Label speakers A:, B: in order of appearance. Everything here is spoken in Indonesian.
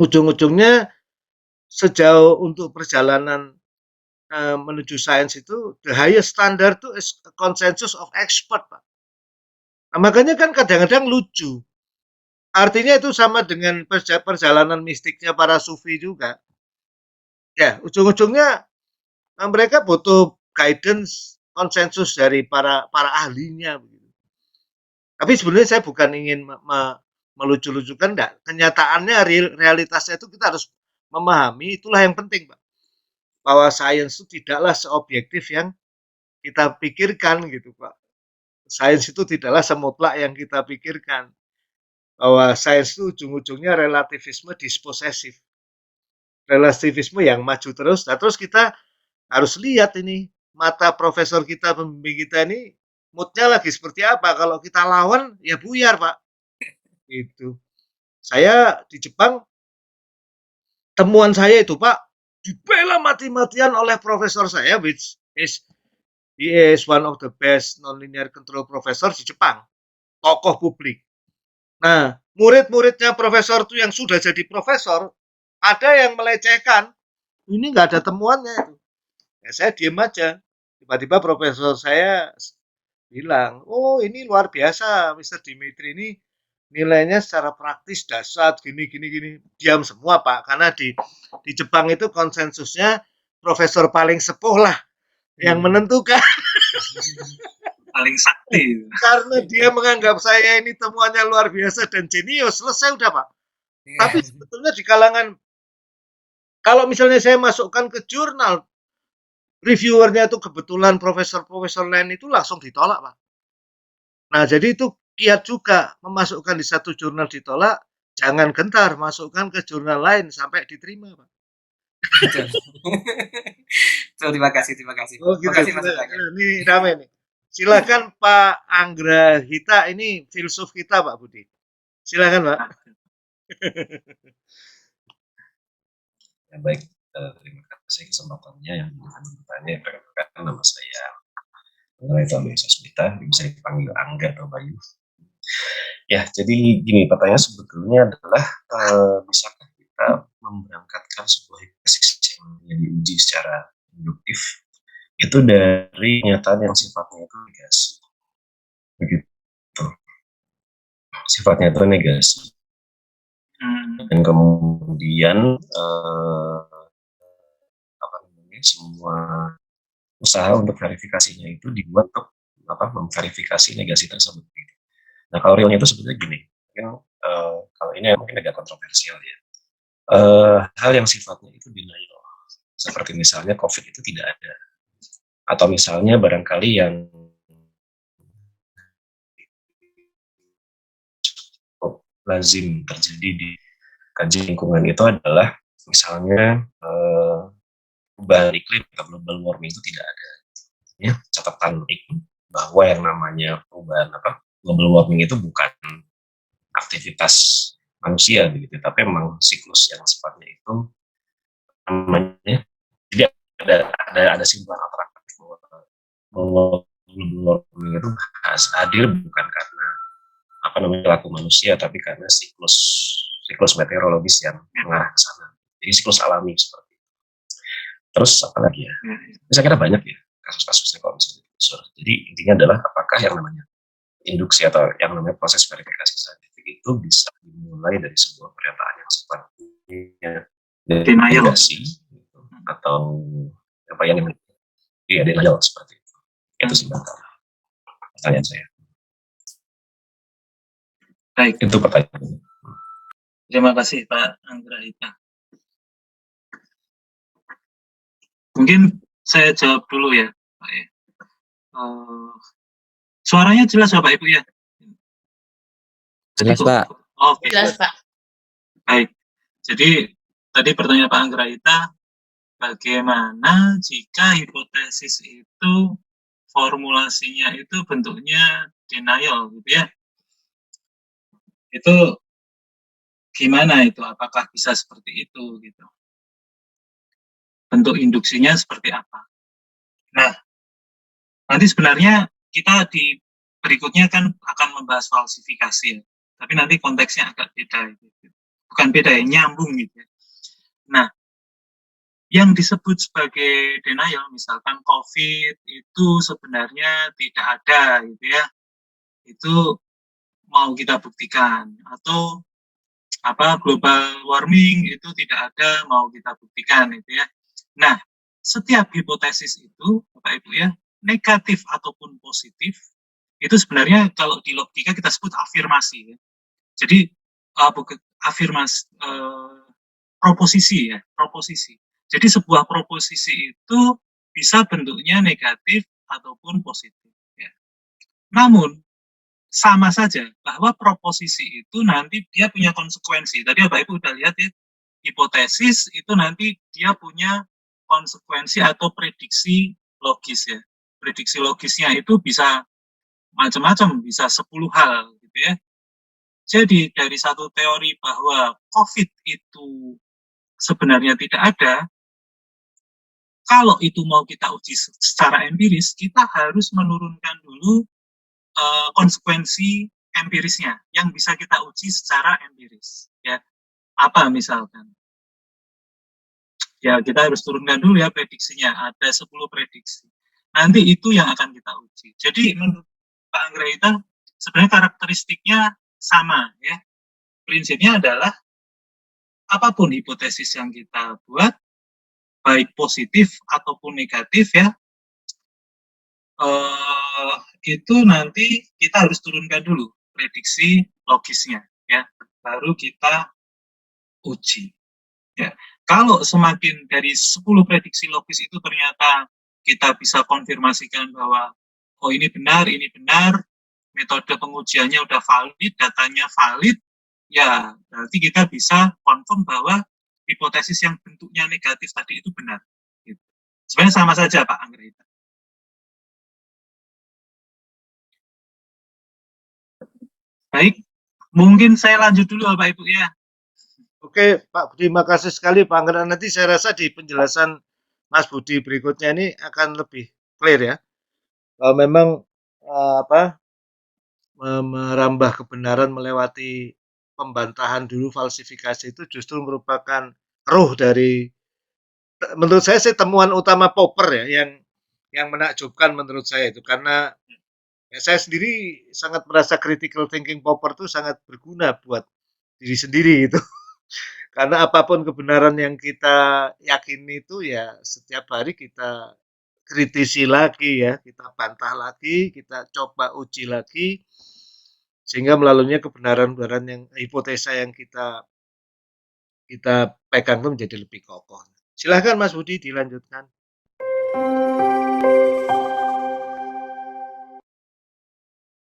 A: ujung-ujungnya sejauh untuk perjalanan menuju sains itu the highest standard itu is consensus of expert, Pak. Nah, makanya kan kadang-kadang lucu. Artinya itu sama dengan perjalanan mistiknya para sufi juga. Ya, ujung-ujungnya mereka butuh guidance konsensus dari para ahlinya. Tapi sebenarnya saya bukan ingin melucu-lucukan, enggak. Kenyataannya realitasnya itu kita harus memahami, itulah yang penting, Pak. Bahwa sains itu tidaklah seobjektif yang kita pikirkan gitu, Pak. Sains itu tidaklah semutlak yang kita pikirkan. Bahwa sains itu ujung-ujungnya relativisme disposesif. Relativisme yang maju terus. Nah, terus kita harus lihat ini mata profesor kita, pembimbing kita ini moodnya lagi seperti apa. Kalau kita lawan ya buyar, Pak. Itu. Saya di Jepang, temuan saya itu, Pak, dibela mati-matian oleh profesor saya, which is he is one of the best nonlinear control professor di Jepang, tokoh publik. Nah, murid-muridnya profesor itu yang sudah jadi profesor, ada yang melecehkan, ini nggak ada temuannya itu. Ya, saya diem aja. Tiba-tiba profesor saya bilang, oh ini luar biasa, Mr. Dimitri ini nilainya secara praktis dasar gini. Diam semua, Pak, karena di Jepang itu konsensusnya profesor paling sepuh lah yang menentukan.
B: Paling sakti.
A: Karena dia menganggap saya ini temuannya luar biasa dan jenius, selesai udah, Pak. Tapi sebetulnya di kalangan, kalau misalnya saya masukkan ke jurnal, reviewernya itu kebetulan profesor-profesor lain itu langsung ditolak, Pak. Nah, jadi itu kiat juga memasukkan di satu jurnal ditolak, jangan gentar masukkan ke jurnal lain sampai diterima, Pak.
B: Terima kasih.
A: Oh, gitu.
B: Terima kasih masukannya.
A: Ini rame nih. Silakan Pak Anggrahita, ini filsuf kita, Pak Budi. Silakan, Pak.
C: Ya, baik, terima kasih kesempatannya yang bertanya. Perkenalkan, nama saya Anggrahita Smita, bisa dipanggil Angga atau Bayu. Ya, jadi gini, pertanyaan sebetulnya adalah bisakah kita memberangkatkan sebuah hipotesis yang diuji secara induktif itu dari kenyataan yang sifatnya itu negasi, begitu, sifatnya itu negasi, dan kemudian semua usaha untuk verifikasinya itu dibuat untuk memverifikasi negasi tersebut. Nah, kalau realnya itu sebetulnya gini, mungkin kalau ini mungkin agak kontroversial ya. Hal yang sifatnya itu denial, seperti misalnya COVID itu tidak ada, atau misalnya barangkali yang lazim terjadi di kajian lingkungan itu adalah misalnya perubahan iklim atau global warming itu tidak ada. Ya, catatan iklim bahwa yang namanya perubahan global warming itu bukan aktivitas manusia begitu, tapi memang siklus yang sifatnya itu namanya, jadi ada simpulan alternatif bahwa global warming itu hadir bukan karena perilaku manusia, tapi karena siklus meteorologis yang mengarah ke sana. Jadi siklus alami seperti itu. Terus apa lagi ya? Saya kira banyak ya kasus-kasusnya kalau misalnya diusur. Jadi intinya adalah apakah yang namanya induksi atau yang namanya proses verifikasi saintifik itu bisa dimulai dari sebuah pernyataan yang sifatnya negasi atau apa yang denial seperti itu. Itu sebenarnya pertanyaan saya.
B: Baik.
C: Itu pertanyaan.
B: Terima kasih Pak Anggrahita. Mungkin saya jawab dulu ya, Pak. Suaranya jelas Bapak Ibu ya?
D: Jelas Pak.
B: Oke.
E: Jelas Pak.
B: Baik. Jadi tadi pertanyaan Pak Anggrahita, bagaimana jika hipotesis itu formulasinya itu bentuknya denial gitu ya? Itu gimana itu? Apakah bisa seperti itu gitu? Bentuk induksinya seperti apa? Nah, nanti sebenarnya kita di berikutnya kan akan membahas falsifikasi ya. Tapi nanti konteksnya agak beda gitu. bukan beda ya, nyambung gitu ya. Nah, yang disebut sebagai denial, misalkan COVID itu sebenarnya tidak ada gitu ya, itu mau kita buktikan, atau global warming itu tidak ada, mau kita buktikan gitu ya. Nah, setiap hipotesis itu Bapak Ibu ya, negatif ataupun positif, itu sebenarnya kalau di logika kita sebut afirmasi ya. Jadi afirmasi proposisi ya, proposisi. Jadi sebuah proposisi itu bisa bentuknya negatif ataupun positif ya. Namun sama saja bahwa proposisi itu nanti dia punya konsekuensi. Tadi Bapak Ibu udah lihat ya, hipotesis itu nanti dia punya konsekuensi atau prediksi logis ya. Prediksi logisnya itu bisa macam-macam, bisa 10 hal gitu ya. Jadi dari satu teori bahwa COVID itu sebenarnya tidak ada, kalau itu mau kita uji secara empiris, kita harus menurunkan dulu konsekuensi empirisnya yang bisa kita uji secara empiris ya. Apa misalkan ya, kita harus turunkan dulu ya prediksinya, ada 10 prediksi, nanti itu yang akan kita uji. Jadi menurut Pak Anggraita sebenarnya karakteristiknya sama ya, prinsipnya adalah apapun hipotesis yang kita buat, baik positif ataupun negatif ya, itu nanti kita harus turunkan dulu prediksi logisnya ya, baru kita uji ya. Kalau semakin dari 10 prediksi logis itu ternyata kita bisa konfirmasikan bahwa oh ini benar, metode pengujiannya udah valid, datanya valid, ya berarti kita bisa confirm bahwa hipotesis yang bentuknya negatif tadi itu benar. Gitu. Sebenarnya sama saja Pak Anggraita. Baik, mungkin saya lanjut dulu Bapak Ibu ya.
A: Oke Pak Budi, makasih sekali Pak Anggra. Nanti saya rasa di penjelasan Mas Budi berikutnya ini akan lebih clear ya. Memang merambah kebenaran melewati pembantahan dulu, falsifikasi itu justru merupakan ruh dari, menurut saya sih, temuan utama Popper ya, yang menakjubkan menurut saya itu, karena ya saya sendiri sangat merasa critical thinking Popper itu sangat berguna buat diri sendiri itu. Karena apapun kebenaran yang kita yakini itu ya setiap hari kita kritisi lagi ya, kita bantah lagi, kita coba uji lagi, sehingga melaluinya kebenaran-kebenaran yang hipotesa yang kita kita pegang itu menjadi lebih kokoh. Silahkan Mas Budi dilanjutkan.